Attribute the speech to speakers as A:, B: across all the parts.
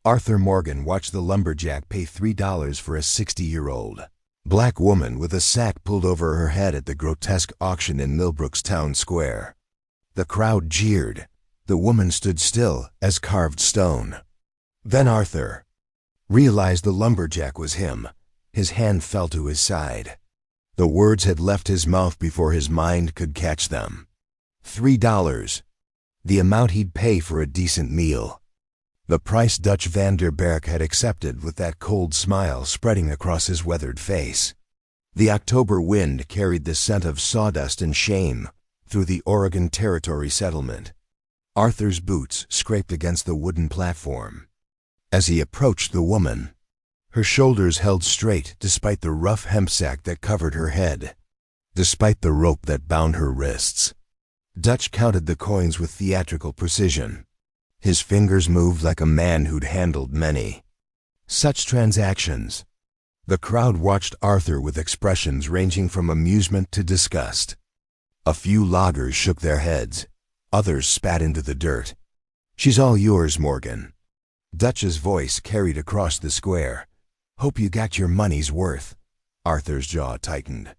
A: Arthur Morgan watched the lumberjack pay $3 for a 60-year-old black woman with a sack pulled over her head at the grotesque auction in Millbrook's town square. The crowd jeered. The woman stood still as carved stone. Then Arthur realized the lumberjack was him. His hand fell to his side. The words had left his mouth before his mind could catch them. $3. The amount he'd pay for a decent meal. The price Dutch van der Berg had accepted with that cold smile spreading across his weathered face. The October wind carried the scent of sawdust and shame through the Oregon Territory settlement. Arthur's boots scraped against the wooden platform. As he approached the woman, her shoulders held straight despite the rough hemp sack that covered her head, despite the rope that bound her wrists. Dutch counted the coins with theatrical precision. His fingers moved like a man who'd handled many such transactions. The crowd watched Arthur with expressions ranging from amusement to disgust. A few loggers shook their heads. Others spat into the dirt. "She's all yours, Morgan." Dutch's voice carried across the square. "Hope you got your money's worth." Arthur's jaw tightened.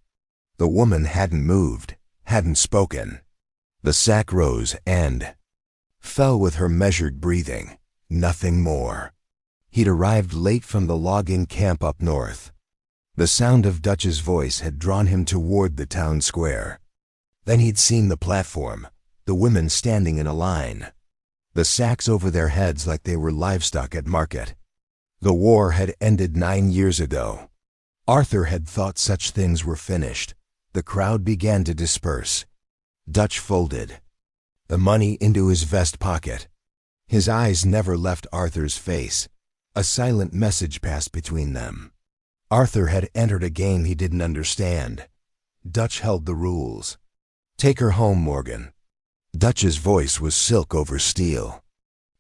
A: The woman hadn't moved, hadn't spoken. The sack rose and fell with her measured breathing. Nothing more. He'd arrived late from the logging camp up north. The sound of Dutch's voice had drawn him toward the town square. Then he'd seen the platform, the women standing in a line, the sacks over their heads like they were livestock at market. The war had ended 9 years ago. Arthur had thought such things were finished. The crowd began to disperse. Dutch folded the money into his vest pocket. His eyes never left Arthur's face. A silent message passed between them. Arthur had entered a game he didn't understand. Dutch held the rules. "Take her home, Morgan." Dutch's voice was silk over steel.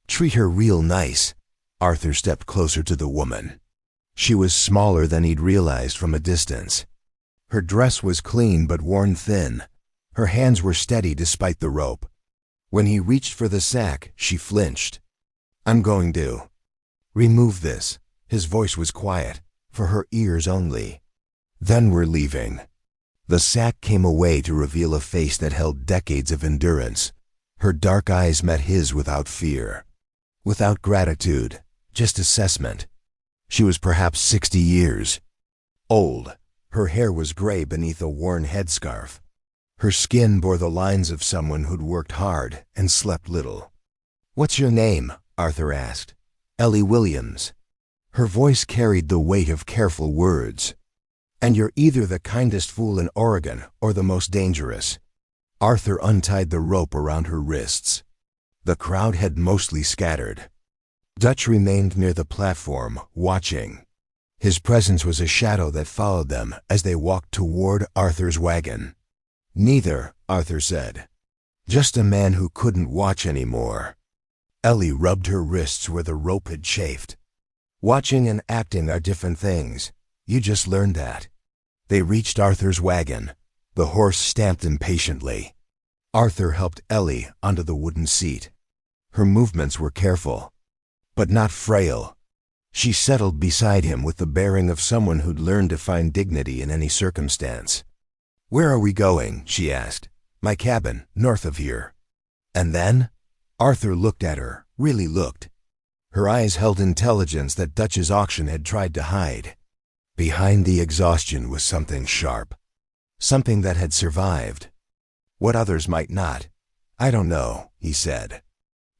A: "Treat her real nice." Arthur stepped closer to the woman. She was smaller than he'd realized from a distance. Her dress was clean but worn thin. Her hands were steady despite the rope. When he reached for the sack, she flinched. "I'm going to remove this." His voice was quiet, for her ears only. "Then we're leaving." The sack came away to reveal a face that held decades of endurance. Her dark eyes met his without fear, without gratitude, just assessment. She was perhaps 60 years old. Her hair was gray beneath a worn headscarf. Her skin bore the lines of someone who'd worked hard and slept little. "What's your name?" Arthur asked. "Ellie Williams." Her voice carried the weight of careful words. "And you're either the kindest fool in Oregon or the most dangerous." Arthur untied the rope around her wrists. The crowd had mostly scattered. Dutch remained near the platform, watching. His presence was a shadow that followed them as they walked toward Arthur's wagon. "Neither," Arthur said. "Just a man who couldn't watch anymore." Ellie rubbed her wrists where the rope had chafed. "Watching and acting are different things. You just learned that." They reached Arthur's wagon. The horse stamped impatiently. Arthur helped Ellie onto the wooden seat. Her movements were careful, but not frail. She settled beside him with the bearing of someone who'd learned to find dignity in any circumstance. "Where are we going?" she asked. "My cabin, north of here." "And then?" Arthur looked at her, really looked. Her eyes held intelligence that Dutch's auction had tried to hide. Behind the exhaustion was something sharp, something that had survived. What others might not. "I don't know," he said.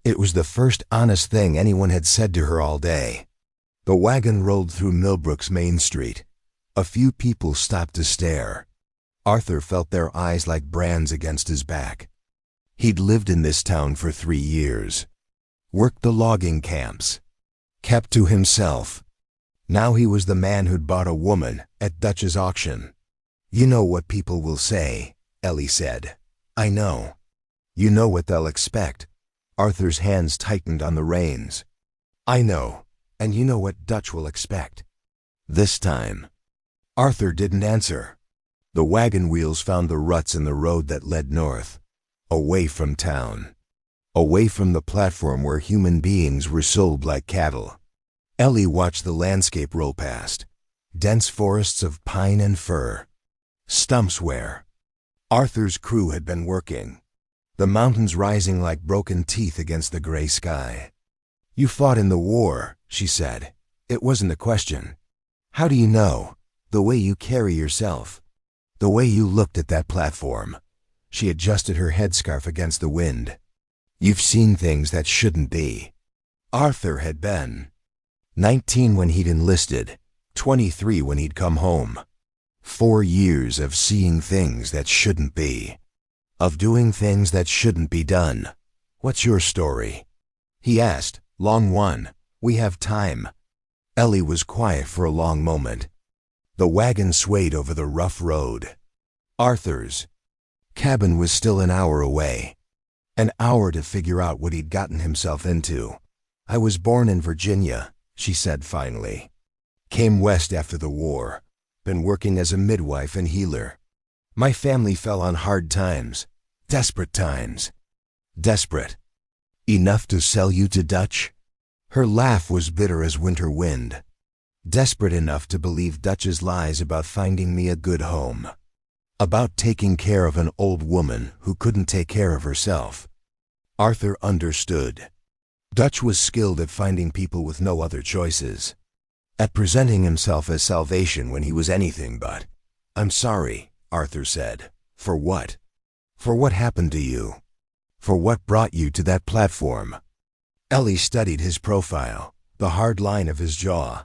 A: It was the first honest thing anyone had said to her all day. The wagon rolled through Millbrook's main street. A few people stopped to stare. Arthur felt their eyes like brands against his back. He'd lived in this town for 3 years, worked the logging camps, kept to himself. Now he was the man who'd bought a woman at Dutch's auction. "You know what people will say," Ellie said. "I know. You know what they'll expect." Arthur's hands tightened on the reins. "I know, and you know what Dutch will expect." This time, Arthur didn't answer. The wagon wheels found the ruts in the road that led north, away from town, away from the platform where human beings were sold like cattle. Ellie watched the landscape roll past. Dense forests of pine and fir. Stumps where Arthur's crew had been working. The mountains rising like broken teeth against the gray sky. "You fought in the war," she said. It wasn't a question. "How do you know?" "The way you carry yourself. The way you looked at that platform." She adjusted her headscarf against the wind. "You've seen things that shouldn't be." Arthur had been 19 when he'd enlisted, 23 when he'd come home. 4 years of seeing things that shouldn't be. Of doing things that shouldn't be done. "What's your story?" he asked. "Long one. We have time." Ellie was quiet for a long moment. The wagon swayed over the rough road. Arthur's cabin was still an hour away. An hour to figure out what he'd gotten himself into. "I was born in Virginia," she said finally. "Came west after the war. Been working as a midwife and healer. My family fell on hard times. Desperate times." "Desperate? Enough to sell you to Dutch?" Her laugh was bitter as winter wind. "Desperate enough to believe Dutch's lies about finding me a good home. About taking care of an old woman who couldn't take care of herself." Arthur understood. Dutch was skilled at finding people with no other choices. At presenting himself as salvation when he was anything but. "I'm sorry," Arthur said. "For what? For what happened to you? For what brought you to that platform?" Ellie studied his profile, the hard line of his jaw,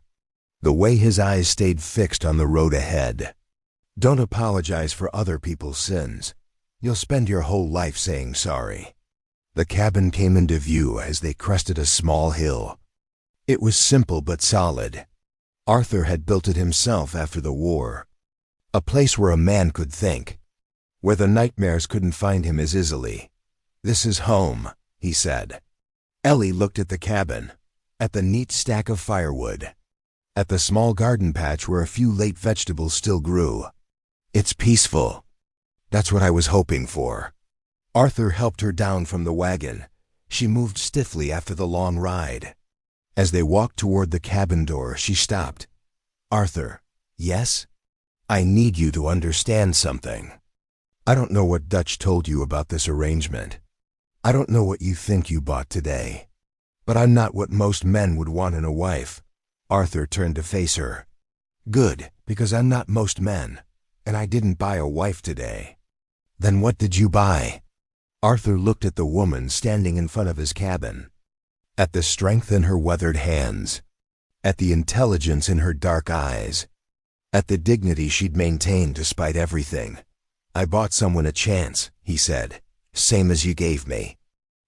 A: the way his eyes stayed fixed on the road ahead. "Don't apologize for other people's sins. You'll spend your whole life saying sorry." The cabin came into view as they crested a small hill. It was simple but solid. Arthur had built it himself after the war. A place where a man could think, where the nightmares couldn't find him as easily. "This is home," he said. Ellie looked at the cabin, at the neat stack of firewood, at the small garden patch where a few late vegetables still grew. "It's peaceful." "That's what I was hoping for." Arthur helped her down from the wagon. She moved stiffly after the long ride. As they walked toward the cabin door, she stopped. "Arthur." "Yes?" "I need you to understand something. I don't know what Dutch told you about this arrangement. I don't know what you think you bought today. But I'm not what most men would want in a wife." Arthur turned to face her. "Good, because I'm not most men, and I didn't buy a wife today." "Then what did you buy?" Arthur looked at the woman standing in front of his cabin, at the strength in her weathered hands, at the intelligence in her dark eyes, at the dignity she'd maintained despite everything. "I bought someone a chance," he said. "Same as you gave me."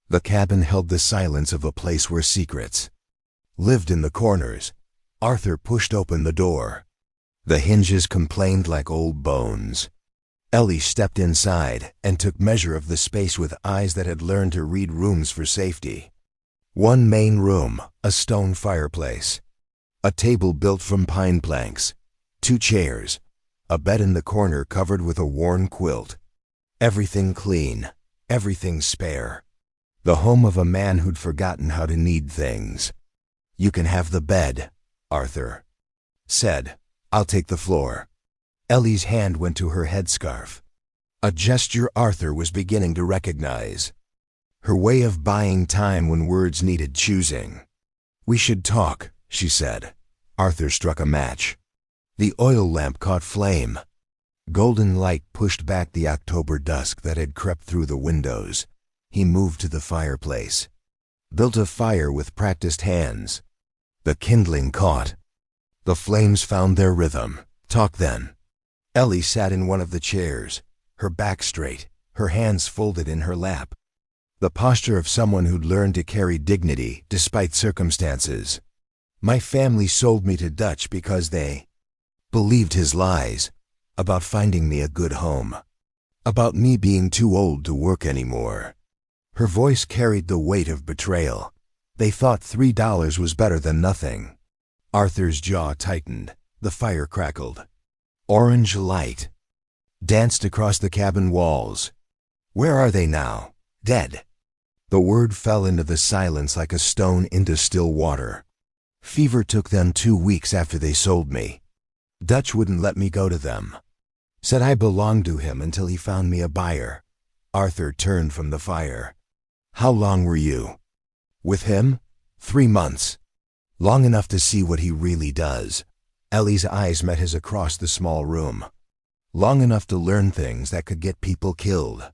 A: The cabin held the silence of a place where secrets lived in the corners. Arthur pushed open the door. The hinges complained like old bones. Ellie stepped inside and took measure of the space with eyes that had learned to read rooms for safety. One main room, a stone fireplace, a table built from pine planks, 2 chairs, a bed in the corner covered with a worn quilt. Everything clean. Everything spare. The home of a man who'd forgotten how to need things. "You can have the bed," Arthur said. "I'll take the floor." Ellie's hand went to her headscarf, a gesture Arthur was beginning to recognize. Her way of buying time when words needed choosing. "We should talk," she said. Arthur struck a match. The oil lamp caught flame. Golden light pushed back the October dusk that had crept through the windows. He moved to the fireplace, built a fire with practiced hands. The kindling caught. The flames found their rhythm. "Talk then." Ellie sat in one of the chairs, her back straight, her hands folded in her lap. The posture of someone who'd learned to carry dignity despite circumstances. "My family sold me to Dutch because they believed his lies. About finding me a good home. About me being too old to work anymore." Her voice carried the weight of betrayal. "They thought $3 was better than nothing." Arthur's jaw tightened. The fire crackled. Orange light danced across the cabin walls. "Where are they now?" "Dead." The word fell into the silence like a stone into still water. Fever took them 2 weeks after they sold me. Dutch wouldn't let me go to them. Said I belonged to him until he found me a buyer. Arthur turned from the fire. How long were you with him? 3 months. Long enough to see what he really does. Ellie's eyes met his across the small room. Long enough to learn things that could get people killed.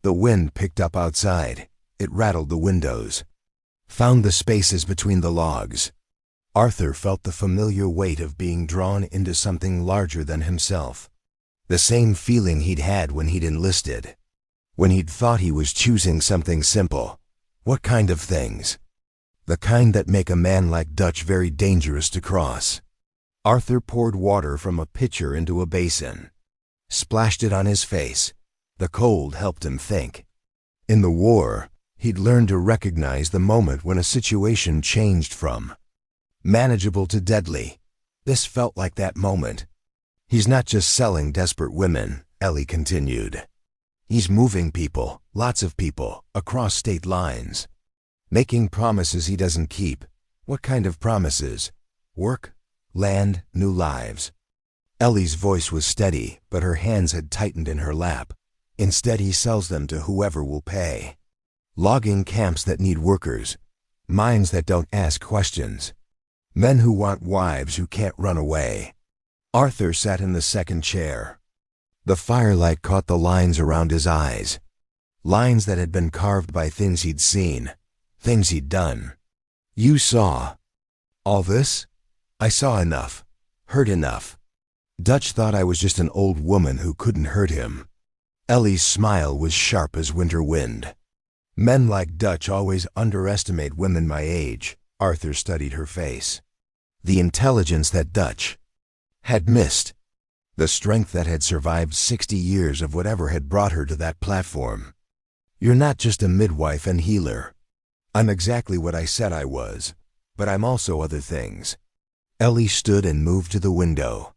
A: The wind picked up outside. It rattled the windows. Found the spaces between the logs. Arthur felt the familiar weight of being drawn into something larger than himself. The same feeling he'd had when he'd enlisted. When he'd thought he was choosing something simple. What kind of things? The kind that make a man like Dutch very dangerous to cross. Arthur poured water from a pitcher into a basin. Splashed it on his face. The cold helped him think. In the war, he'd learned to recognize the moment when a situation changed from manageable to deadly. This felt like that moment. He's not just selling desperate women, Ellie continued. He's moving people, lots of people, across state lines. Making promises he doesn't keep. What kind of promises? Work, land, new lives. Ellie's voice was steady, but her hands had tightened in her lap. Instead, he sells them to whoever will pay. Logging camps that need workers. Mines that don't ask questions. Men who want wives who can't run away. Arthur sat in the second chair. The firelight caught the lines around his eyes. Lines that had been carved by things he'd seen. Things he'd done. You saw all this? I saw enough. Heard enough. Dutch thought I was just an old woman who couldn't hurt him. Ellie's smile was sharp as winter wind. Men like Dutch always underestimate women my age. Arthur studied her face. The intelligence that Dutch had missed. The strength that had survived 60 years of whatever had brought her to that platform. You're not just a midwife and healer. I'm exactly what I said I was, but I'm also other things. Ellie stood and moved to the window.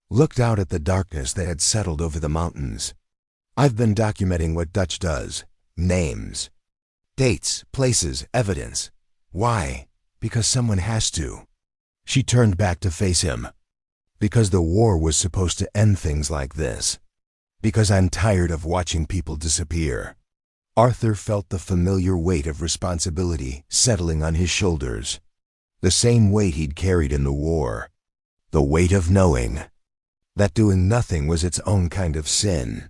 A: Looked out at the darkness that had settled over the mountains. I've been documenting what Dutch does. Names. Dates, places, evidence. Why? Because someone has to. She turned back to face him. Because the war was supposed to end things like this. Because I'm tired of watching people disappear. Arthur felt the familiar weight of responsibility settling on his shoulders. The same weight he'd carried in the war. The weight of knowing that doing nothing was its own kind of sin.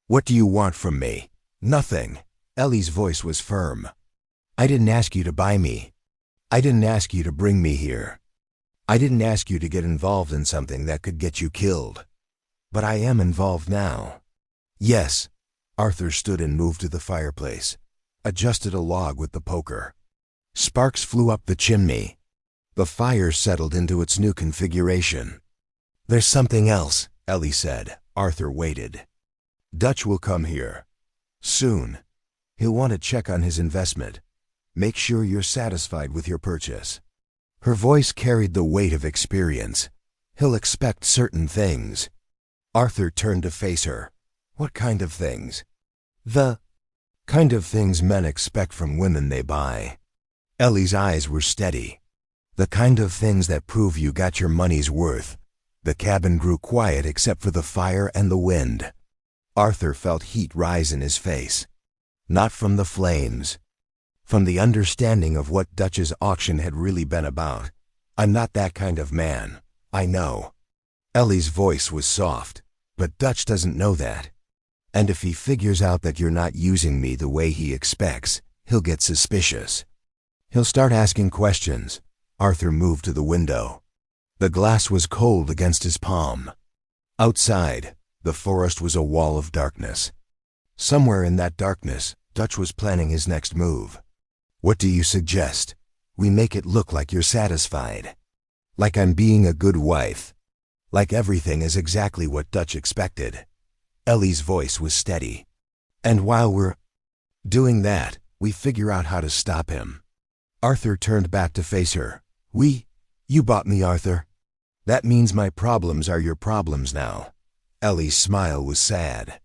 A: What do you want from me? Nothing. Ellie's voice was firm. I didn't ask you to buy me. I didn't ask you to bring me here. I didn't ask you to get involved in something that could get you killed. But I am involved now. Yes. Arthur stood and moved to the fireplace. Adjusted a log with the poker. Sparks flew up the chimney. The fire settled into its new configuration. There's something else, Ellie said. Arthur waited. Dutch will come here. Soon. He'll want to check on his investment. Make sure you're satisfied with your purchase. Her voice carried the weight of experience. He'll expect certain things. Arthur turned to face her. What kind of things? The kind of things men expect from women they buy. Ellie's eyes were steady. The kind of things that prove you got your money's worth. The cabin grew quiet except for the fire and the wind. Arthur felt heat rise in his face. Not from the flames. From the understanding of what Dutch's auction had really been about. I'm not that kind of man. I know. Ellie's voice was soft. But Dutch doesn't know that. And if he figures out that you're not using me the way he expects, he'll get suspicious. He'll start asking questions. Arthur moved to the window. The glass was cold against his palm. Outside, the forest was a wall of darkness. Somewhere in that darkness, Dutch was planning his next move. What do you suggest? We make it look like you're satisfied. Like I'm being a good wife. Like everything is exactly what Dutch expected. Ellie's voice was steady. And while we're doing that, we figure out how to stop him. Arthur turned back to face her. You bought me, Arthur. That means my problems are your problems now. Ellie's smile was sad.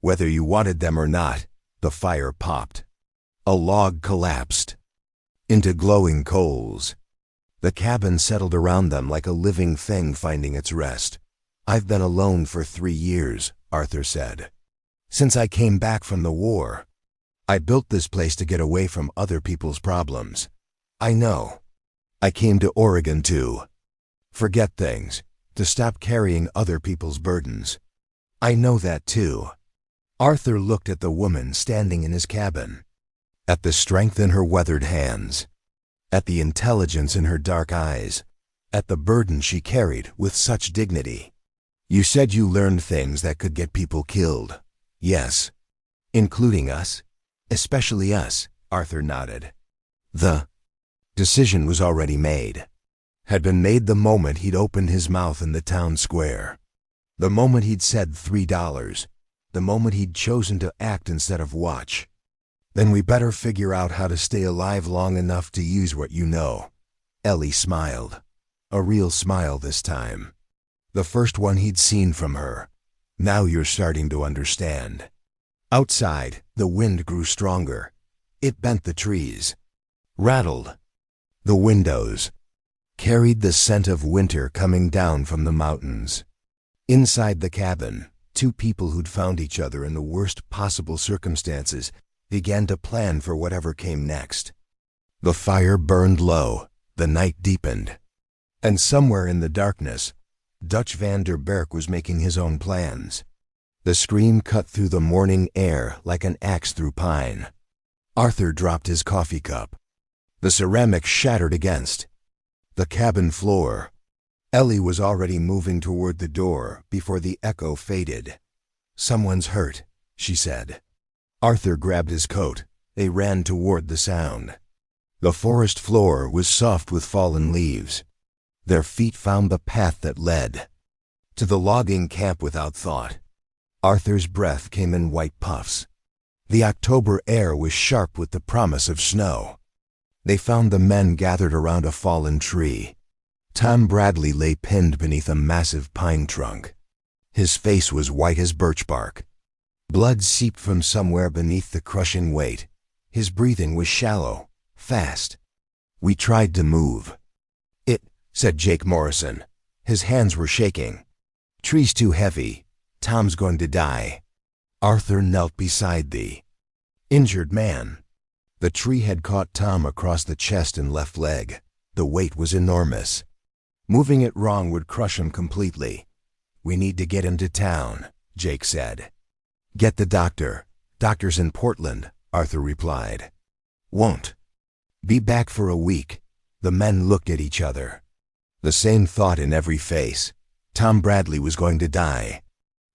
A: Whether you wanted them or not, the fire popped. A log collapsed into glowing coals. The cabin settled around them like a living thing finding its rest. "I've been alone for 3 years," Arthur said. "Since I came back from the war. I built this place to get away from other people's problems. I know. I came to Oregon to forget things, to stop carrying other people's burdens. I know that too." Arthur looked at the woman standing in his cabin, at the strength in her weathered hands, at the intelligence in her dark eyes, at the burden she carried with such dignity. "You said you learned things that could get people killed." "Yes." "Including us?" "Especially us," Arthur nodded. The decision was already made. Had been made the moment he'd opened his mouth in the town square. The moment he'd said $3. The moment he'd chosen to act instead of watch. "Then we better figure out how to stay alive long enough to use what you know." Ellie smiled. A real smile this time. The first one he'd seen from her. "Now you're starting to understand." Outside, the wind grew stronger. It bent the trees, rattled the windows, carried the scent of winter coming down from the mountains. Inside the cabin, two people who'd found each other in the worst possible circumstances began to plan for whatever came next. The fire burned low, the night deepened, and somewhere in the darkness, Dutch van der Berk was making his own plans. The scream cut through the morning air like an axe through pine. Arthur dropped his coffee cup. The ceramic shattered against the cabin floor. Ellie was already moving toward the door before the echo faded. "Someone's hurt," she said. Arthur grabbed his coat. They ran toward the sound. The forest floor was soft with fallen leaves. Their feet found the path that led to the logging camp without thought. Arthur's breath came in white puffs. The October air was sharp with the promise of snow. They found the men gathered around a fallen tree. Tom Bradley lay pinned beneath a massive pine trunk. His face was white as birch bark. Blood seeped from somewhere beneath the crushing weight. His breathing was shallow, fast. "We tried to move." "It," said Jake Morrison. His hands were shaking. "Tree's too heavy. Tom's going to die." Arthur knelt beside the injured man. The tree had caught Tom across the chest and left leg. The weight was enormous. Moving it wrong would crush him completely. "We need to get him to town," Jake said. "Get the doctor. Doctor's in Portland," Arthur replied. "Won't be back for a week." The men looked at each other. The same thought in every face. Tom Bradley was going to die.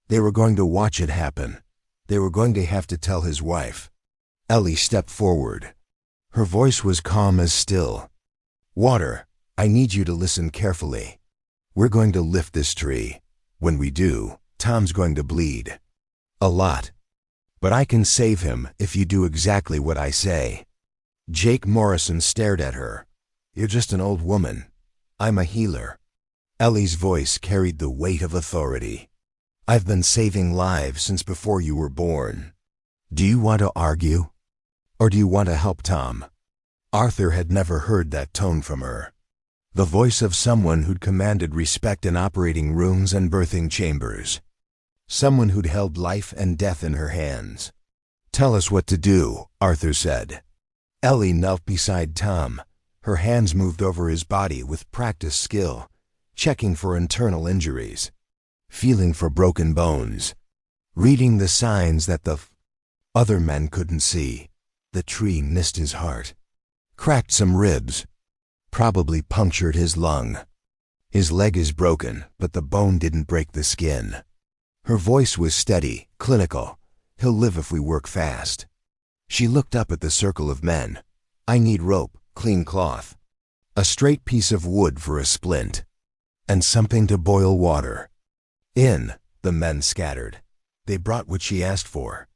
A: They were going to watch it happen. They were going to have to tell his wife. Ellie stepped forward. Her voice was calm as still. "Water, I need you to listen carefully. We're going to lift this tree. When we do, Tom's going to bleed. A lot. But I can save him if you do exactly what I say." Jake Morrison stared at her. "You're just an old woman. I'm a healer." Ellie's voice carried the weight of authority. "I've been saving lives since before you were born. Do you want to argue? Or do you want to help Tom?" Arthur had never heard that tone from her. The voice of someone who'd commanded respect in operating rooms and birthing chambers. Someone who'd held life and death in her hands. "Tell us what to do," Arthur said. Ellie knelt beside Tom. Her hands moved over his body with practiced skill, checking for internal injuries, feeling for broken bones, reading the signs that the other men couldn't see. The tree missed his heart, cracked some ribs, probably punctured his lung. His leg is broken, but the bone didn't break the skin. Her voice was steady, clinical. "He'll live if we work fast." She looked up at the circle of men. "I need rope, clean cloth, a straight piece of wood for a splint, and something to boil water." "In," the men scattered. They brought what she asked for.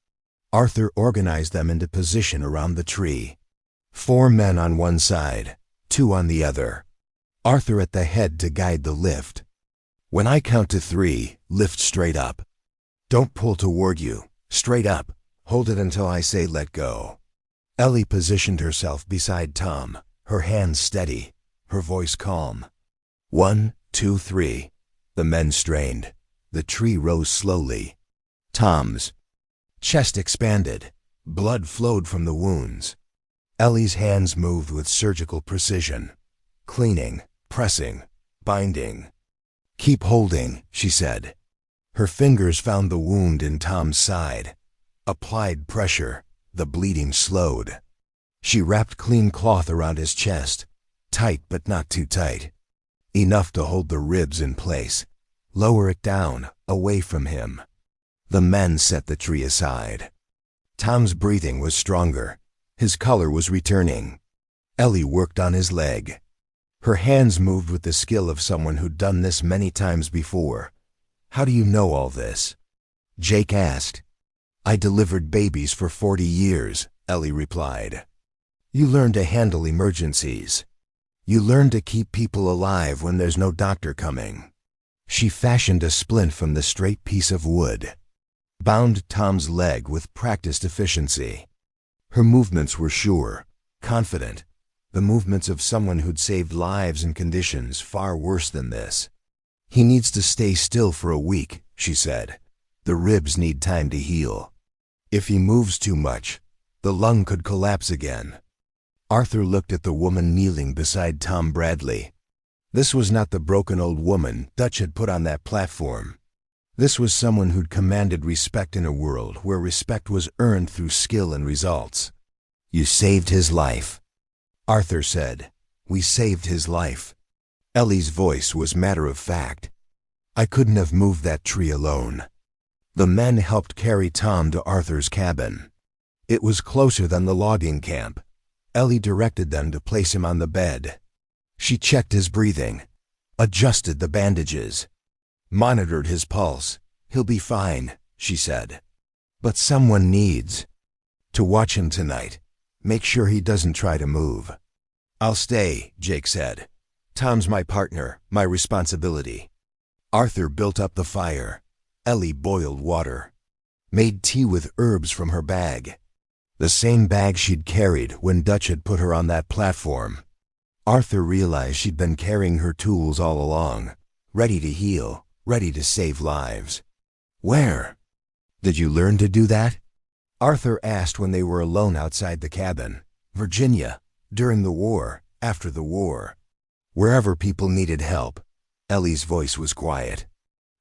A: Arthur organized them into position around the tree. 4 men on one side, 2 on the other. Arthur at the head to guide the lift. "When I count to 3, lift straight up. Don't pull toward you, straight up. Hold it until I say let go." Ellie positioned herself beside Tom, her hands steady. her voice calm. 1, 2, 3. The men strained. The tree rose slowly. Tom's chest expanded. Blood flowed from the wounds. Ellie's hands moved with surgical precision. Cleaning, pressing, binding. "Keep holding," she said. Her fingers found the wound in Tom's side. Applied pressure. The bleeding slowed. She wrapped clean cloth around his chest. Tight but not too tight. Enough to hold the ribs in place. Lower it down, away from him. The men set the tree aside. Tom's breathing was stronger. His color was returning. Ellie worked on his leg. Her hands moved with the skill of someone who'd done this many times before. "How do you know all this?" Jake asked. "I delivered babies for 40 years, Ellie replied. "You learn to handle emergencies. You learn to keep people alive when there's no doctor coming." She fashioned a splint from the straight piece of wood. Bound Tom's leg with practiced efficiency. Her movements were sure, confident, the movements of someone who'd saved lives in conditions far worse than this. "He needs to stay still for a week," she said. "The ribs need time to heal. If he moves too much, the lung could collapse again." Arthur looked at the woman kneeling beside Tom Bradley. This was not the broken old woman Dutch had put on that platform. This was someone who'd commanded respect in a world where respect was earned through skill and results. "You saved his life," Arthur said. "We saved his life." Ellie's voice was matter of fact. "I couldn't have moved that tree alone." The men helped carry Tom to Arthur's cabin. It was closer than the logging camp. Ellie directed them to place him on the bed. She checked his breathing, adjusted the bandages, monitored his pulse. "He'll be fine," she said. "But someone needs to watch him tonight. Make sure he doesn't try to move." "I'll stay," Jake said. "Tom's my partner, my responsibility." Arthur built up the fire. Ellie boiled water, made tea with herbs from her bag. The same bag she'd carried when Dutch had put her on that platform. Arthur realized she'd been carrying her tools all along, ready to heal, ready to save lives. "Where did you learn to do that?" Arthur asked when they were alone outside the cabin. "Virginia, during the war, after the war. Wherever people needed help." Ellie's voice was quiet.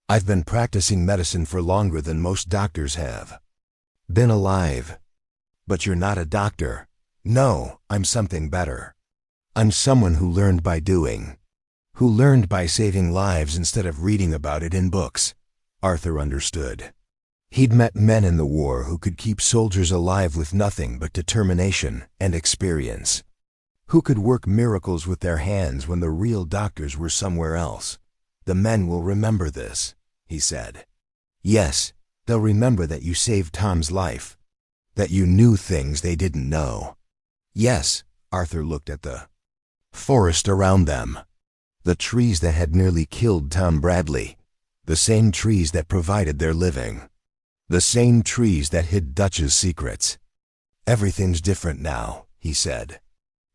A: "I've been practicing medicine for longer than most doctors have. Been alive." "But you're not a doctor." "No, I'm something better. I'm someone who learned by doing. Who learned by saving lives instead of reading about it in books." Arthur understood. He'd met men in the war who could keep soldiers alive with nothing but determination and experience. Who could work miracles with their hands when the real doctors were somewhere else. "The men will remember this," he said. "Yes, they'll remember that you saved Tom's life. That you knew things they didn't know." "Yes." Arthur looked at the forest around them. The trees that had nearly killed Tom Bradley. The same trees that provided their living. The same trees that hid Dutch's secrets. "Everything's different now," he said.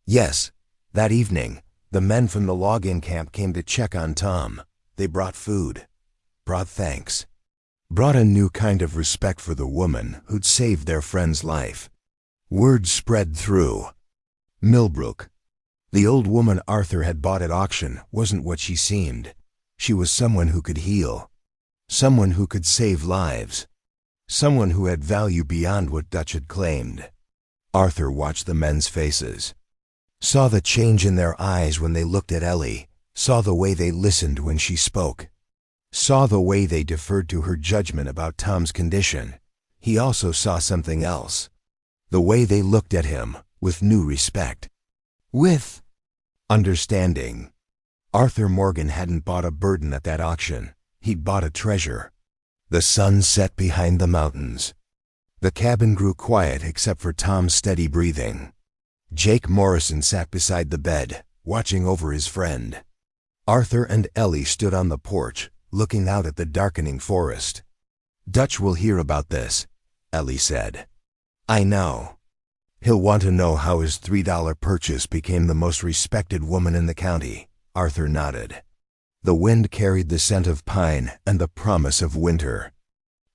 A: "Yes." That evening, the men from the log-in camp came to check on Tom. They brought food. Brought thanks. Brought a new kind of respect for the woman who'd saved their friend's life. Word spread through Millbrook. The old woman Arthur had bought at auction wasn't what she seemed. She was someone who could heal. Someone who could save lives. Someone who had value beyond what Dutch had claimed. Arthur watched the men's faces. Saw the change in their eyes when they looked at Ellie. Saw the way they listened when she spoke. Saw the way they deferred to her judgment about Tom's condition. He also saw something else. The way they looked at him with new respect. With understanding. Arthur Morgan hadn't bought a burden at that auction. He'd bought a treasure. The sun set behind the mountains. The cabin grew quiet except for Tom's steady breathing. Jake Morrison sat beside the bed, watching over his friend. Arthur and Ellie stood on the porch, looking out at the darkening forest. "Dutch will hear about this," Ellie said. "I know." He'll want to know how his $3 purchase became the most respected woman in the county. Arthur nodded. The wind carried the scent of pine and the promise of winter.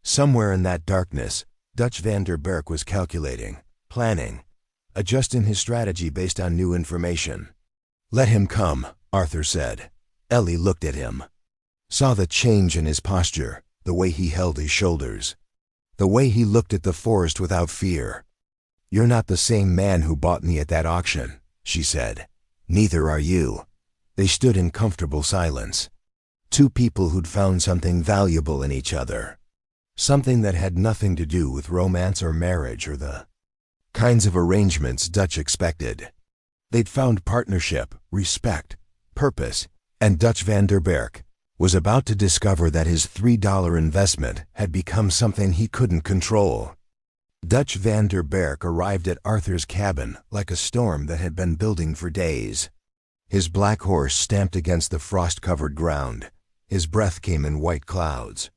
A: Somewhere in that darkness, Dutch van der Berk was calculating, planning, adjusting his strategy based on new information. "Let him come," Arthur said. Ellie looked at him, saw the change in his posture, the way he held his shoulders, the way he looked at the forest without fear. "You're not the same man who bought me at that auction," she said. "Neither are you." They stood in comfortable silence. Two people who'd found something valuable in each other. Something that had nothing to do with romance or marriage or the kinds of arrangements Dutch expected. They'd found partnership, respect, purpose, and Dutch van der Berk was about to discover that his $3 investment had become something he couldn't control. Dutch van der Berk arrived at Arthur's cabin like a storm that had been building for days. His black horse stamped against the frost-covered ground. His breath came in white clouds.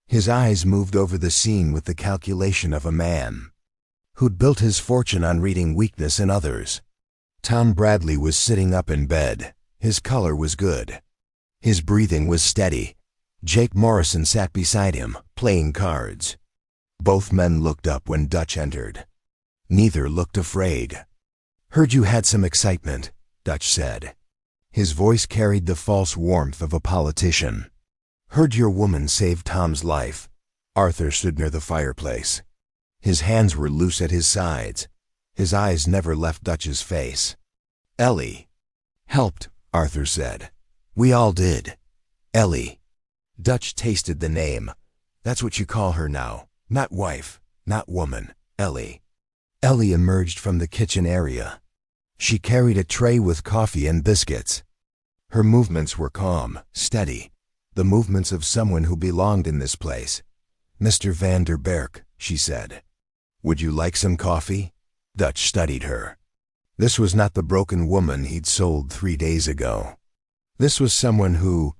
A: His eyes moved over the scene with the calculation of a man who'd built his fortune on reading weakness in others. Tom Bradley was sitting up in bed. His color was good. His breathing was steady. Jake Morrison sat beside him, playing cards. Both men looked up when Dutch entered. Neither looked afraid. "Heard you had some excitement," Dutch said. His voice carried the false warmth of a politician. "Heard your woman saved Tom's life." Arthur stood near the fireplace. His hands were loose at his sides. His eyes never left Dutch's face. "Ellie helped," Arthur said. "We all did." "Ellie." Dutch tasted the name. "That's what you call her now. Not wife, not woman. Ellie." Ellie emerged from the kitchen area. She carried a tray with coffee and biscuits. Her movements were calm, steady, the movements of someone who belonged in this place. "Mr. van der Berk," she said. "Would you like some coffee?" Dutch studied her. This was not the broken woman he'd sold 3 days ago. This was someone who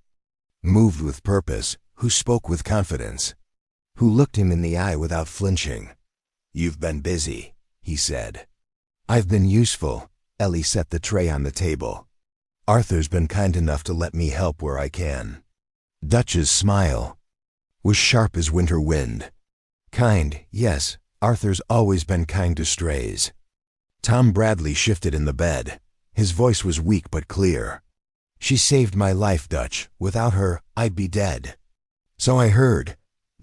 A: moved with purpose, who spoke with confidence, who looked him in the eye without flinching. "You've been busy," he said. "I've been useful." Ellie set the tray on the table. "Arthur's been kind enough to let me help where I can." Dutch's smile was sharp as winter wind. "Kind, yes, Arthur's always been kind to strays." Tom Bradley shifted in the bed. His voice was weak but clear. "She saved my life, Dutch. Without her, I'd be dead." "So I heard."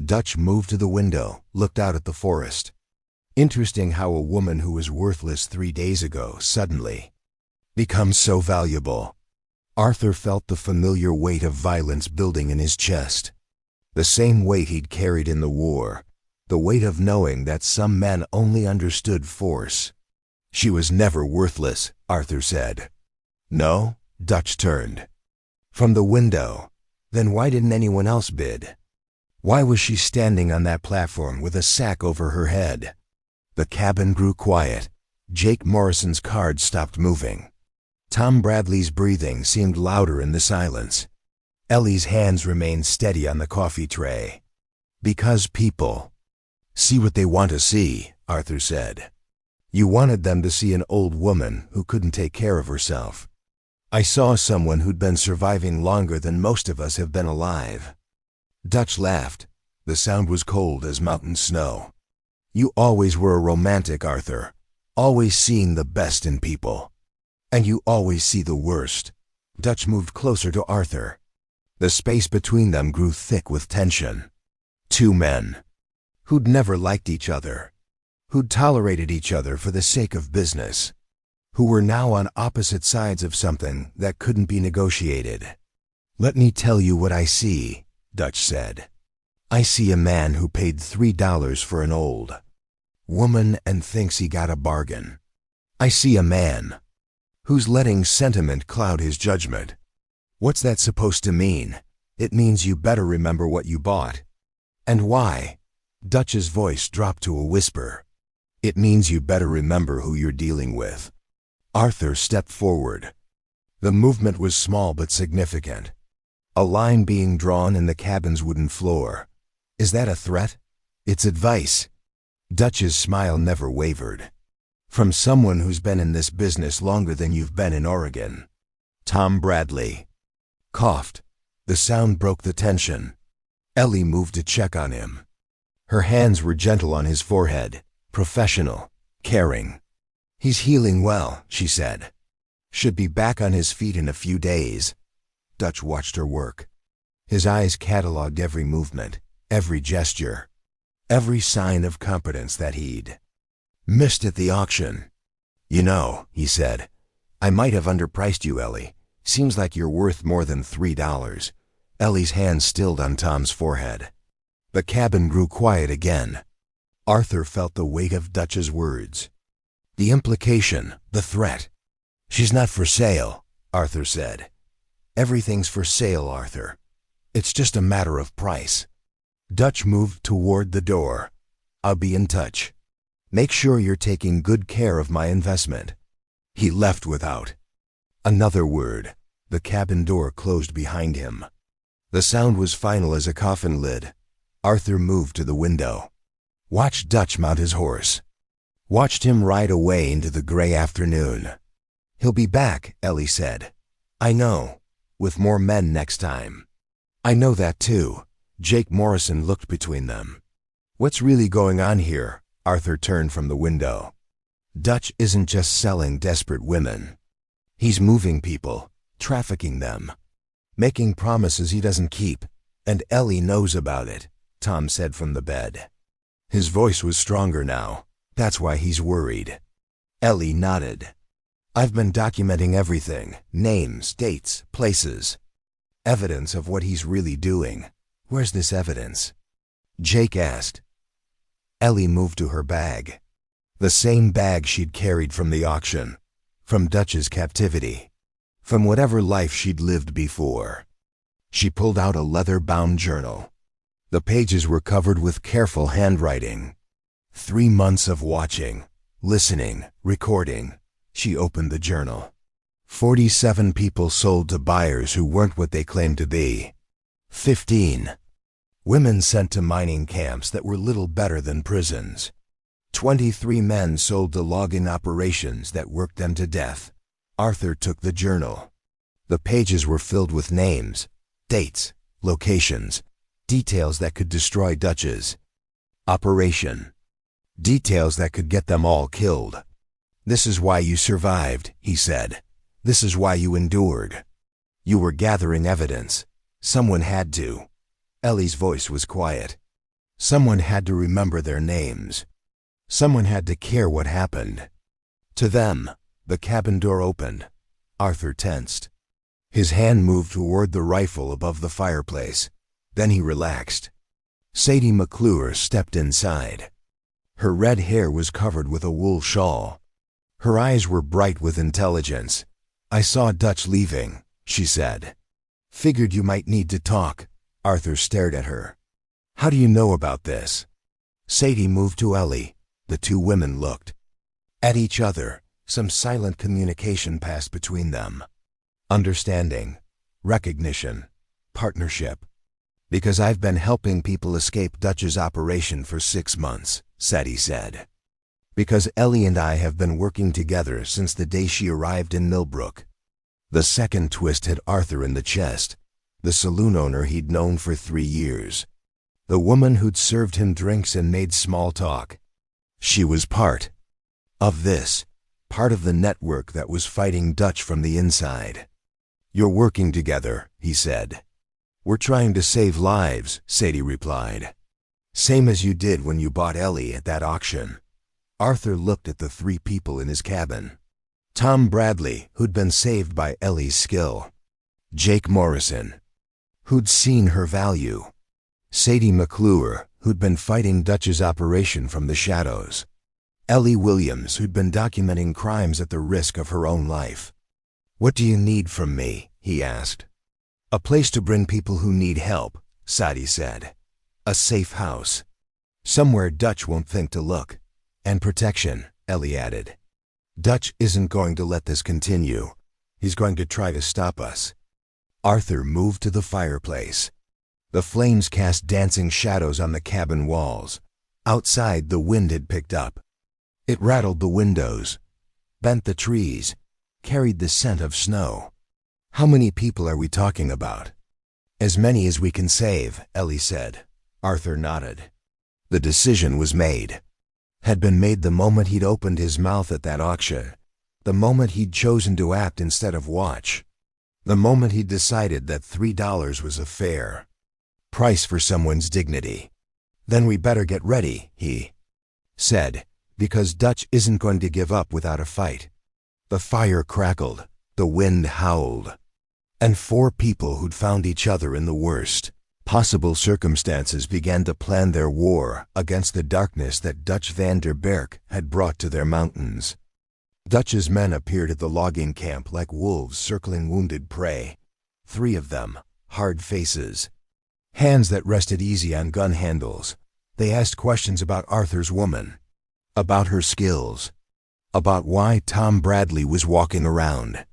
A: Dutch moved to the window, looked out at the forest. Interesting how a woman who was worthless 3 days ago suddenly becomes so valuable. Arthur felt the familiar weight of violence building in his chest. The same weight he'd carried in the war. The weight of knowing that some men only understood force. "She was never worthless," Arthur said. "No?" Dutch turned from the window. "Then why didn't anyone else bid? Why was she standing on that platform with a sack over her head?" The cabin grew quiet. Jake Morrison's cards stopped moving. Tom Bradley's breathing seemed louder in the silence. Ellie's hands remained steady on the coffee tray. "Because people see what they want to see," Arthur said. "You wanted them to see an old woman who couldn't take care of herself. I saw someone who'd been surviving longer than most of us have been alive." Dutch laughed. The sound was cold as mountain snow. "You always were a romantic, Arthur. Always seeing the best in people. And you always see the worst." Dutch moved closer to Arthur. The space between them grew thick with tension. Two men who'd never liked each other, who'd tolerated each other for the sake of business, who were now on opposite sides of something that couldn't be negotiated. "Let me tell you what I see," Dutch said. "I see a man who paid $3 for an old woman and thinks he got a bargain. I see a man who's letting sentiment cloud his judgment. What's that supposed to mean? It means you better remember what you bought. And why?" Dutch's voice dropped to a whisper. "It means you better remember who you're dealing with." Arthur stepped forward. The movement was small but significant. A line being drawn in the cabin's wooden floor. "Is that a threat?" "It's advice." Dutch's smile never wavered. From someone who's been in this business longer than you've been in Oregon. Tom Bradley coughed. The sound broke the tension. Ellie moved to check on him. Her hands were gentle on his forehead, professional, caring. He's healing well, she said. Should be back on his feet in a few days. Dutch watched her work. His eyes cataloged every movement, every gesture, every sign of competence that he'd missed at the auction. You know, he said, I might have underpriced you, Ellie. Seems like you're worth more than $3. Ellie's hand stilled on Tom's forehead. The cabin grew quiet again. Arthur felt the weight of Dutch's words. The implication, the threat. She's not for sale, Arthur said. Everything's for sale, Arthur. It's just a matter of price. Dutch moved toward the door. I'll be in touch. Make sure you're taking good care of my investment. He left without another word. The cabin door closed behind him. The sound was final as a coffin lid. Arthur moved to the window. Watched Dutch mount his horse. Watched him ride away into the gray afternoon. He'll be back, Ellie said. I know. With more men next time. I know that too. Jake Morrison looked between them. What's really going on here? Arthur turned from the window. Dutch isn't just selling desperate women. He's moving people, trafficking them, making promises he doesn't keep, and Ellie knows about it, Tom said from the bed. His voice was stronger now. That's why he's worried. Ellie nodded. I've been documenting everything, names, dates, places. Evidence of what he's really doing. Where's this evidence? Jake asked. Ellie moved to her bag. The same bag she'd carried from the auction, from Dutch's captivity, from whatever life she'd lived before. She pulled out a leather-bound journal. The pages were covered with careful handwriting. 3 months of watching, listening, recording. She opened the journal. 47 people sold to buyers who weren't what they claimed to be. 15 women sent to mining camps that were little better than prisons. 23 men sold to logging operations that worked them to death. Arthur took the journal. The pages were filled with names, dates, locations, details that could destroy Dutch's operation. Details that could get them all killed. This is why you survived, he said. This is why you endured. You were gathering evidence. Someone had to. Ellie's voice was quiet. Someone had to remember their names. Someone had to care what happened. To them, the cabin door opened. Arthur tensed. His hand moved toward the rifle above the fireplace. Then he relaxed. Sadie McClure stepped inside. Her red hair was covered with a wool shawl. Her eyes were bright with intelligence. I saw Dutch leaving, she said. Figured you might need to talk. Arthur stared at her. How do you know about this? Sadie moved to Ellie. The two women looked at each other. Some silent communication passed between them. Understanding, recognition, partnership. Because I've been helping people escape Dutch's operation for 6 months, Sadie said. Because Ellie and I have been working together since the day she arrived in Millbrook. The second twist hit Arthur in the chest. The saloon owner he'd known for 3 years. The woman who'd served him drinks and made small talk. She was part of this, part of the network that was fighting Dutch from the inside. You're working together, he said. We're trying to save lives, Sadie replied. Same as you did when you bought Ellie at that auction. Arthur looked at the 3 people in his cabin. Tom Bradley, who'd been saved by Ellie's skill. Jake Morrison, who'd seen her value. Sadie McClure, who'd been fighting Dutch's operation from the shadows. Ellie Williams, who'd been documenting crimes at the risk of her own life. What do you need from me? He asked. A place to bring people who need help, Sadie said. A safe house. Somewhere Dutch won't think to look. And protection, Ellie added. Dutch isn't going to let this continue. He's going to try to stop us. Arthur moved to the fireplace. The flames cast dancing shadows on the cabin walls. Outside, the wind had picked up. It rattled the windows, bent the trees, carried the scent of snow. How many people are we talking about? As many as we can save, Ellie said. Arthur nodded. The decision was made. Had been made the moment he'd opened his mouth at that auction. The moment he'd chosen to act instead of watch. The moment he'd decided that $3 was a fair price for someone's dignity. Then we better get ready, he said, because Dutch isn't going to give up without a fight. The fire crackled, the wind howled, and four people who'd found each other in the worst possible circumstances began to plan their war against the darkness that Dutch van der Berg had brought to their mountains. Dutch's men appeared at the logging camp like wolves circling wounded prey. 3 of them, hard faces, hands that rested easy on gun handles. They asked questions about Arthur's woman, about her skills, about why Tom Bradley was walking around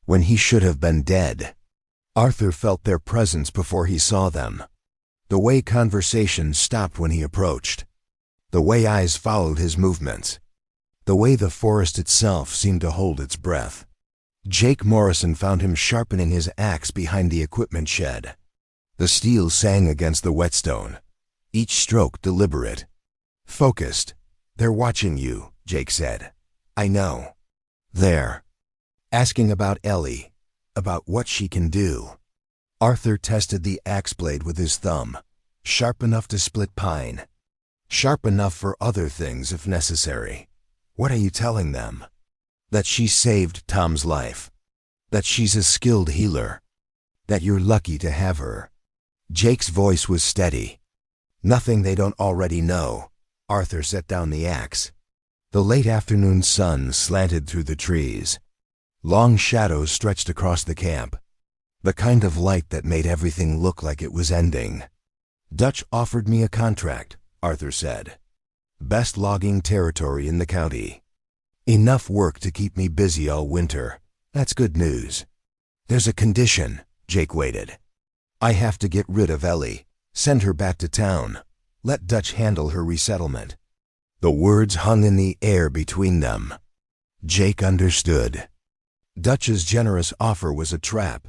A: when he should have been dead. Arthur felt their presence before he saw them. The way conversation stopped when he approached. The way eyes followed his movements. The way the forest itself seemed to hold its breath. Jake Morrison found him sharpening his axe behind the equipment shed. The steel sang against the whetstone, each stroke deliberate. Focused. They're watching you, Jake said. I know. They're asking about Ellie, about what she can do. Arthur tested the axe blade with his thumb, sharp enough to split pine, sharp enough for other things if necessary. What are you telling them? That she saved Tom's life. That she's a skilled healer. That you're lucky to have her. Jake's voice was steady. Nothing they don't already know. Arthur set down the axe. The late afternoon sun slanted through the trees. Long shadows stretched across the camp. The kind of light that made everything look like it was ending. Dutch offered me a contract, Arthur said. Best logging territory in the county. Enough work to keep me busy all winter. That's good news. There's a condition, Jake waited. I have to get rid of Ellie, send her back to town, let Dutch handle her resettlement. The words hung in the air between them. Jake understood. Dutch's generous offer was a trap,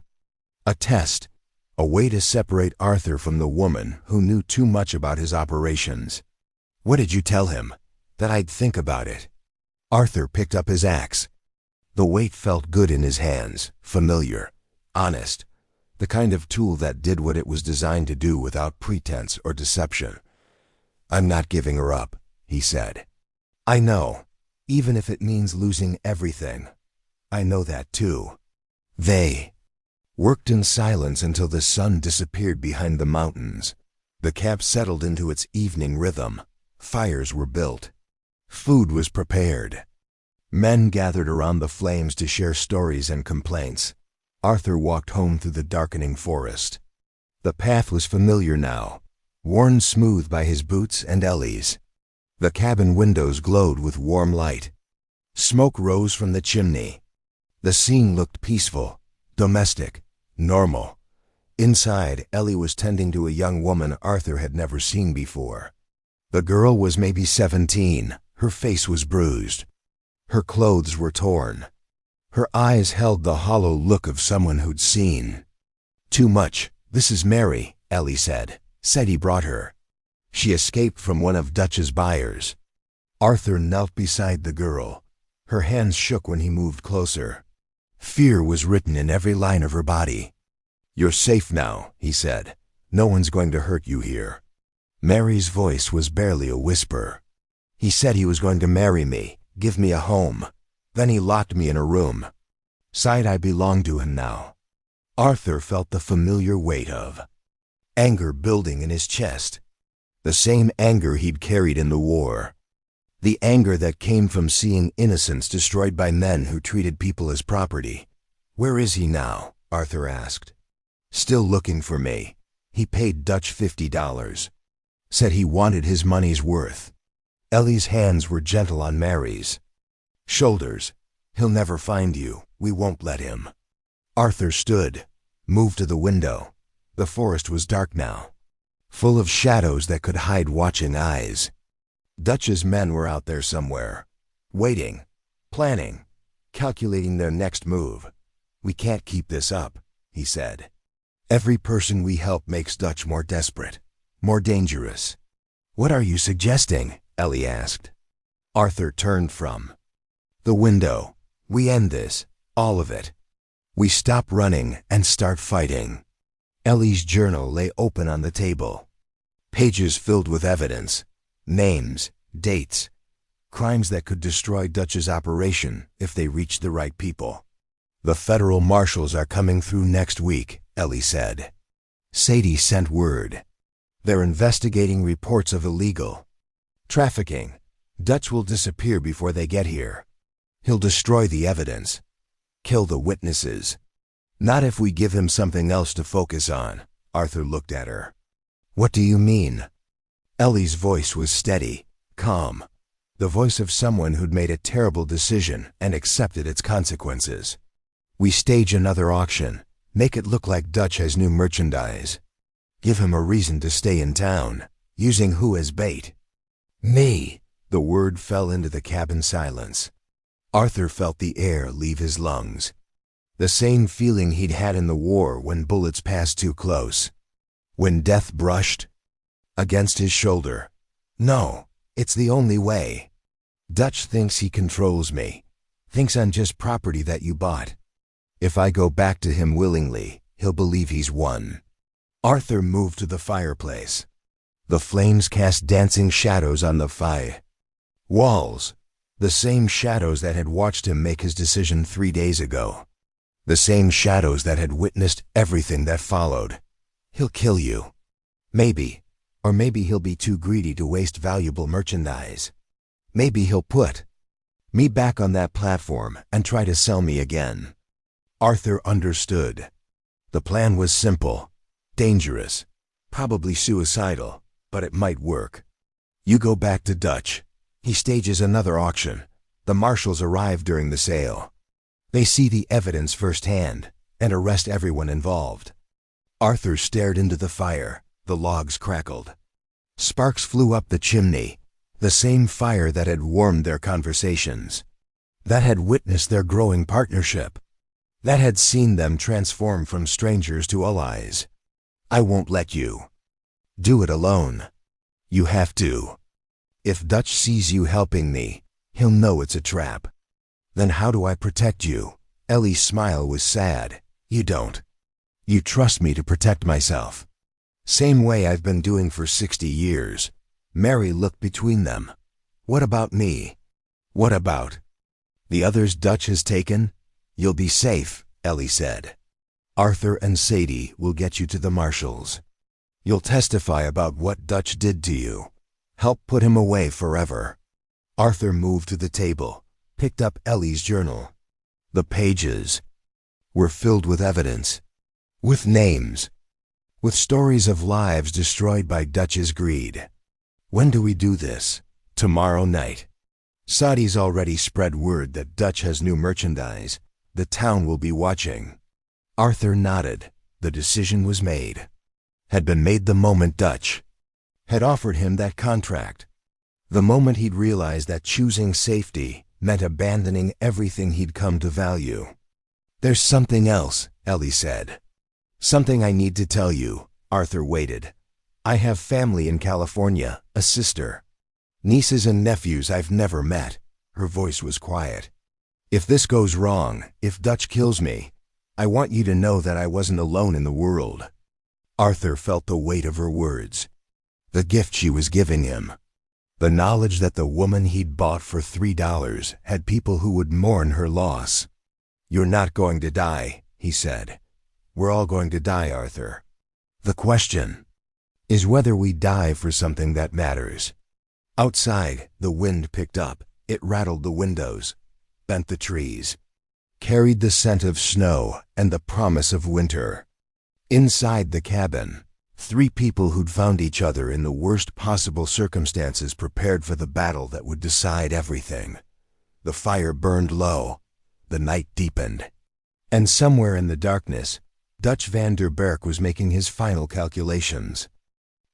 A: a test, a way to separate Arthur from the woman who knew too much about his operations. What did you tell him? That I'd think about it. Arthur picked up his axe. The weight felt good in his hands, familiar, honest, the kind of tool that did what it was designed to do without pretense or deception. I'm not giving her up, he said. I know, even if it means losing everything. I know that too. They worked in silence until the sun disappeared behind the mountains. The camp settled into its evening rhythm. Fires were built. Food was prepared. Men gathered around the flames to share stories and complaints. Arthur walked home through the darkening forest. The path was familiar now, worn smooth by his boots and Ellie's. The cabin windows glowed with warm light. Smoke rose from the chimney. The scene looked peaceful, domestic, normal. Inside, Ellie was tending to a young woman Arthur had never seen before. The girl was maybe 17. Her face was bruised. Her clothes were torn. Her eyes held the hollow look of someone who'd seen too much. This is Mary, Ellie said he brought her. She escaped from one of Dutch's buyers. Arthur knelt beside the girl. Her hands shook when he moved closer. Fear was written in every line of her body. You're safe now, he said. No one's going to hurt you here. Mary's voice was barely a whisper. He said he was going to marry me, give me a home. Then he locked me in a room. Said I belonged to him now. Arthur felt the familiar weight of anger building in his chest. The same anger he'd carried in the war. The anger that came from seeing innocents destroyed by men who treated people as property. Where is he now? Arthur asked. Still looking for me. He paid Dutch $50. Said he wanted his money's worth. Ellie's hands were gentle on Mary's shoulders. He'll never find you. We won't let him. Arthur stood, moved to the window. The forest was dark now, full of shadows that could hide watching eyes. Dutch's men were out there somewhere, waiting, planning, calculating their next move. "We can't keep this up," he said. "Every person we help makes Dutch more desperate, more dangerous." "What are you suggesting?" Ellie asked. Arthur turned from the window. "We end this, all of it. We stop running and start fighting." Ellie's journal lay open on the table. Pages filled with evidence, names, dates, crimes that could destroy Dutch's operation if they reached the right people. "The federal marshals are coming through next week," Ellie said. Sadie sent word. "They're investigating reports of illegal trafficking. Dutch will disappear before they get here. He'll destroy the evidence, kill the witnesses." "Not if we give him something else to focus on." Arthur looked at her. "What do you mean?" Ellie's voice was steady, calm, the voice of someone who'd made a terrible decision and accepted its consequences. "We stage another auction, make it look like Dutch has new merchandise. Give him a reason to stay in town, using who as bait?" "Me." The word fell into the cabin silence. Arthur felt the air leave his lungs. The same feeling he'd had in the war when bullets passed too close. When death brushed against his shoulder. "No, it's the only way. Dutch thinks he controls me, thinks I'm just property that you bought. If I go back to him willingly, he'll believe he's won." Arthur moved to the fireplace. The flames cast dancing shadows on the walls, the same shadows that had watched him make his decision 3 days ago. The same shadows that had witnessed everything that followed. "He'll kill you. Maybe. Or maybe he'll be too greedy to waste valuable merchandise. Maybe he'll put me back on that platform and try to sell me again." Arthur understood. The plan was simple, dangerous, probably suicidal, but it might work. "You go back to Dutch. He stages another auction. The marshals arrive during the sale. They see the evidence firsthand and arrest everyone involved." Arthur stared into the fire. The logs crackled. Sparks flew up the chimney, the same fire that had warmed their conversations, that had witnessed their growing partnership, that had seen them transform from strangers to allies. "I won't let you do it alone. You have to. If Dutch sees you helping me, he'll know it's a trap." "Then how do I protect you?" Ellie's smile was sad. "You don't. You trust me to protect myself. Same way I've been doing for 60 years. Mary looked between them. "What about me? What about the others Dutch has taken?" "You'll be safe," Ellie said. "Arthur and Sadie will get you to the marshals. You'll testify about what Dutch did to you. Help put him away forever." Arthur moved to the table, picked up Ellie's journal. The pages were filled with evidence, with names, with stories of lives destroyed by Dutch's greed. "When do we do this?" "Tomorrow night. Sadie's already spread word that Dutch has new merchandise. The town will be watching." Arthur nodded. The decision was made. Had been made the moment Dutch had offered him that contract. The moment he'd realized that choosing safety meant abandoning everything he'd come to value. "There's something else," Ellie said. "Something I need to tell you." Arthur waited. "I have family in California, a sister. Nieces and nephews I've never met." Her voice was quiet. "If this goes wrong, if Dutch kills me, I want you to know that I wasn't alone in the world." Arthur felt the weight of her words, the gift she was giving him. The knowledge that the woman he'd bought for $3 had people who would mourn her loss. "You're not going to die," he said. "We're all going to die, Arthur. The question is whether we die for something that matters." Outside, the wind picked up. It rattled the windows, bent the trees, carried the scent of snow and the promise of winter. Inside the cabin, 3 people who'd found each other in the worst possible circumstances prepared for the battle that would decide everything. The fire burned low. The night deepened. And somewhere in the darkness, Dutch van der Berk was making his final calculations.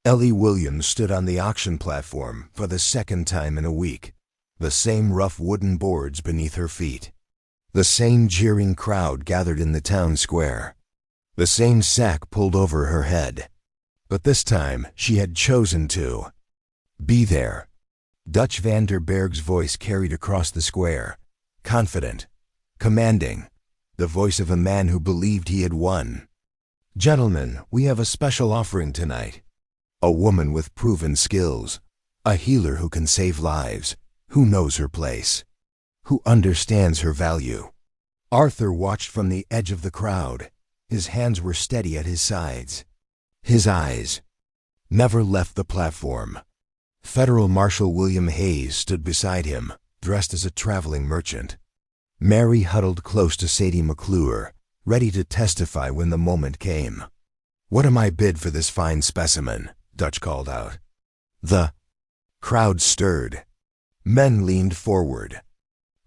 A: Ellie Williams stood on the auction platform for the second time in a week. The same rough wooden boards beneath her feet. The same jeering crowd gathered in the town square. The same sack pulled over her head. But this time, she had chosen to be there. Dutch van der Berg's voice carried across the square, confident, commanding, the voice of a man who believed he had won. "Gentlemen, we have a special offering tonight. A woman with proven skills, a healer who can save lives, who knows her place, who understands her value." Arthur watched from the edge of the crowd. His hands were steady at his sides. His eyes never left the platform. Federal Marshal William Hayes stood beside him, dressed as a traveling merchant. Mary huddled close to Sadie McClure, ready to testify when the moment came. "What am I bid for this fine specimen?" Dutch called out. The crowd stirred. Men leaned forward.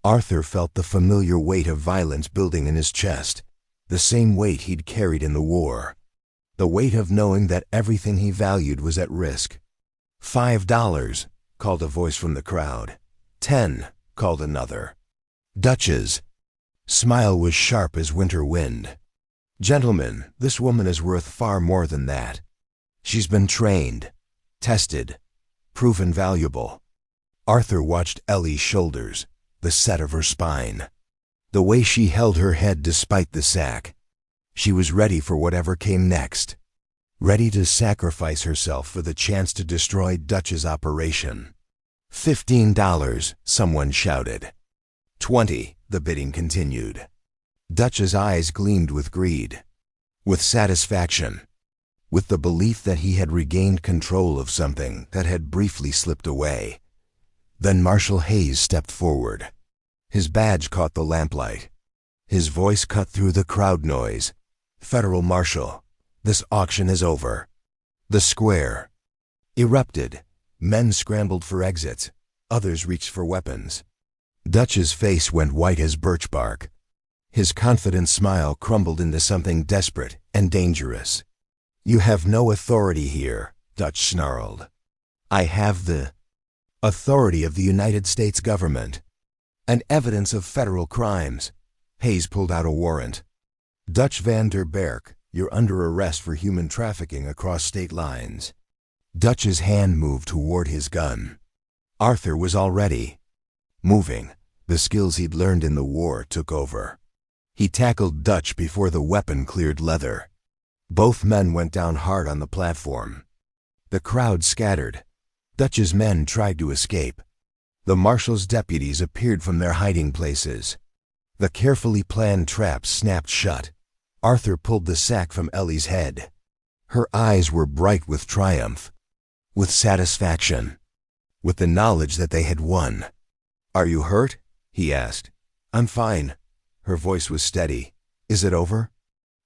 A: Arthur felt the familiar weight of violence building in his chest, the same weight he'd carried in the war. The weight of knowing that everything he valued was at risk. $5, called a voice from the crowd. 10, called another. Dutch's smile was sharp as winter wind. "Gentlemen, this woman is worth far more than that. She's been trained, tested, proven valuable." Arthur watched Ellie's shoulders, the set of her spine, the way she held her head despite the sack. She was ready for whatever came next, ready to sacrifice herself for the chance to destroy Dutch's operation. $15, someone shouted. 20, the bidding continued. Dutch's eyes gleamed with greed, with satisfaction, with the belief that he had regained control of something that had briefly slipped away. Then Marshal Hayes stepped forward. His badge caught the lamplight. His voice cut through the crowd noise. "Federal Marshal, this auction is over." The square erupted. Men scrambled for exits. Others reached for weapons. Dutch's face went white as birch bark. His confident smile crumbled into something desperate and dangerous. "You have no authority here," Dutch snarled. "I have the authority of the United States government and evidence of federal crimes." Hayes pulled out a warrant. "Dutch van der Berg, you're under arrest for human trafficking across state lines." Dutch's hand moved toward his gun. Arthur was already moving. The skills he'd learned in the war took over. He tackled Dutch before the weapon cleared leather. Both men went down hard on the platform. The crowd scattered. Dutch's men tried to escape. The marshal's deputies appeared from their hiding places. The carefully planned trap snapped shut. Arthur pulled the sack from Ellie's head. Her eyes were bright with triumph, with satisfaction, with the knowledge that they had won. "Are you hurt?" he asked. "I'm fine." Her voice was steady. "Is it over?"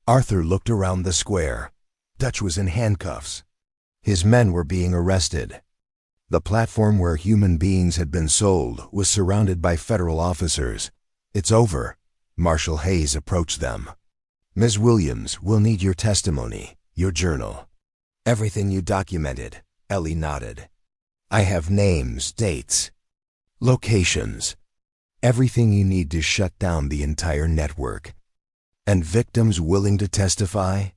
A: Arthur looked around the square. Dutch was in handcuffs. His men were being arrested. The platform where human beings had been sold was surrounded by federal officers. "It's over." Marshal Hayes approached them. "Ms. Williams, we'll need your testimony, your journal. Everything you documented." Ellie nodded. "I have names, dates, locations, everything you need to shut down the entire network. And victims willing to testify?"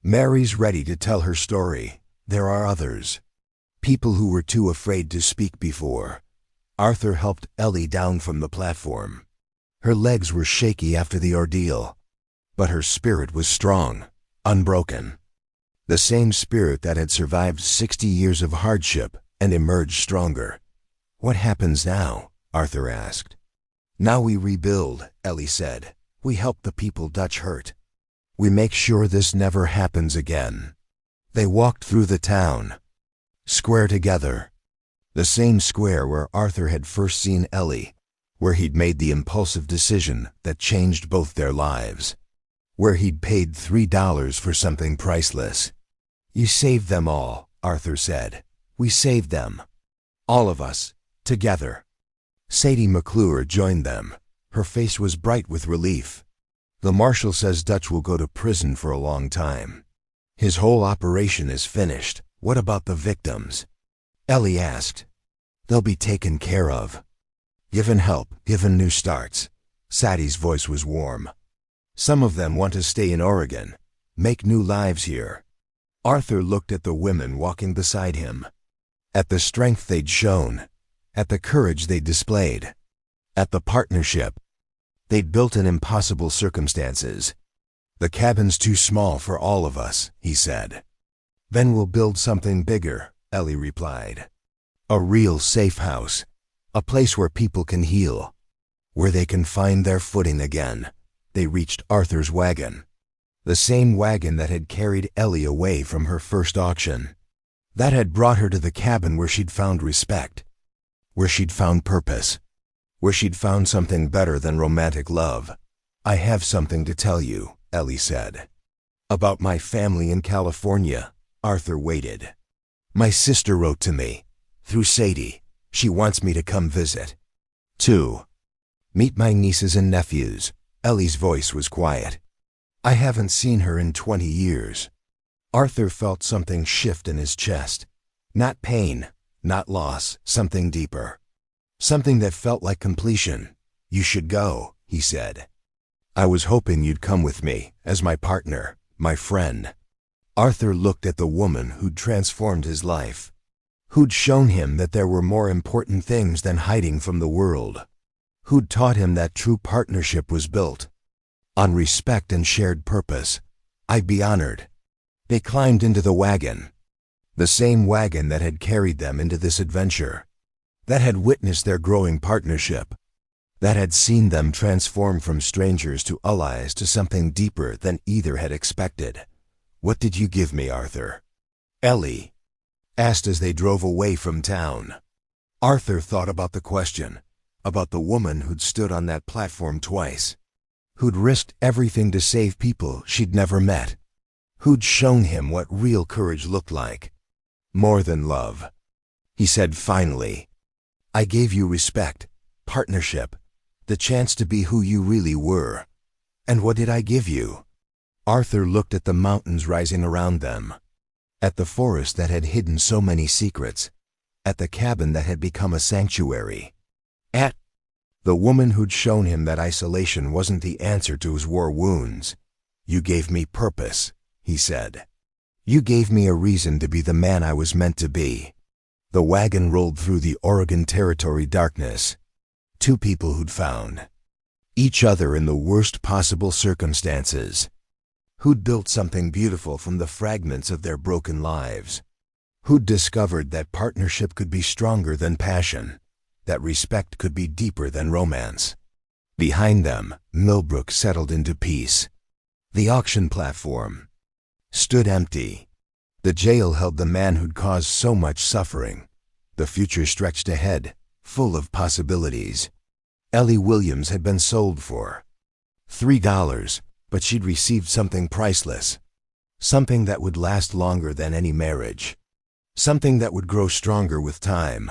A: "Mary's ready to tell her story. There are others. People who were too afraid to speak before." Arthur helped Ellie down from the platform. Her legs were shaky after the ordeal, but her spirit was strong, unbroken. The same spirit that had survived 60 years of hardship and emerged stronger. "What happens now?" Arthur asked. "Now we rebuild," Ellie said. "We help the people Dutch hurt. We make sure this never happens again." They walked through the town, square together. The same square where Arthur had first seen Ellie, where he'd made the impulsive decision that changed both their lives, where he'd paid $3 for something priceless. "You saved them all," Arthur said. "We saved them. All of us, together." Sadie McClure joined them. Her face was bright with relief. "The marshal says Dutch will go to prison for a long time. His whole operation is finished. What about the victims?" Ellie asked. "They'll be taken care of." Given help, given new starts. Sattie's voice was warm. Some of them want to stay in Oregon, make new lives here. Arthur looked at the women walking beside him. At the strength they'd shown, at the courage they'd displayed, at the partnership they'd built in impossible circumstances. The cabin's too small for all of us, he said. Then we'll build something bigger, Ellie replied. A real safe house, a place where people can heal, where they can find their footing again. They reached Arthur's wagon, the same wagon that had carried Ellie away from her first auction, that had brought her to the cabin where she'd found respect, where she'd found purpose, where she'd found something better than romantic love. I have something to tell you, Ellie said. About my family in California. Arthur waited. My sister wrote to me, through Sadie. She wants me to come visit. 2. Meet my nieces and nephews. Ellie's voice was quiet. I haven't seen her in 20 years. Arthur felt something shift in his chest. Not pain, not loss, something deeper. Something that felt like completion. You should go, he said. I was hoping you'd come with me, as my partner, my friend. Arthur looked at the woman who'd transformed his life, who'd shown him that there were more important things than hiding from the world, who'd taught him that true partnership was built on respect and shared purpose. I'd be honored. They climbed into the wagon, the same wagon that had carried them into this adventure, that had witnessed their growing partnership, that had seen them transform from strangers to allies to something deeper than either had expected. What did you give me, Arthur? Ellie asked as they drove away from town. Arthur thought about the question, about the woman who'd stood on that platform twice, who'd risked everything to save people she'd never met, who'd shown him what real courage looked like. More than love. He said finally, I gave you respect, partnership, the chance to be who you really were. And what did I give you? Arthur looked at the mountains rising around them, at the forest that had hidden so many secrets, at the cabin that had become a sanctuary, at the woman who'd shown him that isolation wasn't the answer to his war wounds. You gave me purpose, he said. You gave me a reason to be the man I was meant to be. The wagon rolled through the Oregon Territory darkness. 2 people who'd found each other in the worst possible circumstances, who'd built something beautiful from the fragments of their broken lives, who'd discovered that partnership could be stronger than passion, that respect could be deeper than romance. Behind them, Millbrook settled into peace. The auction platform stood empty. The jail held the man who'd caused so much suffering. The future stretched ahead, full of possibilities. Ellie Williams had been sold for $3, but she'd received something priceless, something that would last longer than any marriage, something that would grow stronger with time.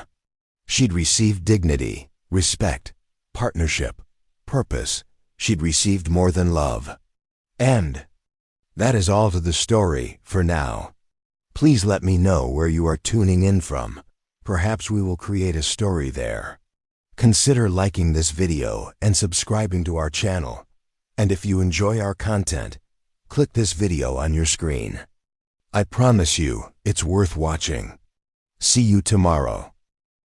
A: She'd received dignity, respect, partnership, purpose. She'd received more than love. And that is all to the story for now. Please let me know where you are tuning in from. Perhaps we will create a story there. Consider liking this video and subscribing to our channel. And if you enjoy our content, click this video on your screen. I promise you, it's worth watching. See you tomorrow.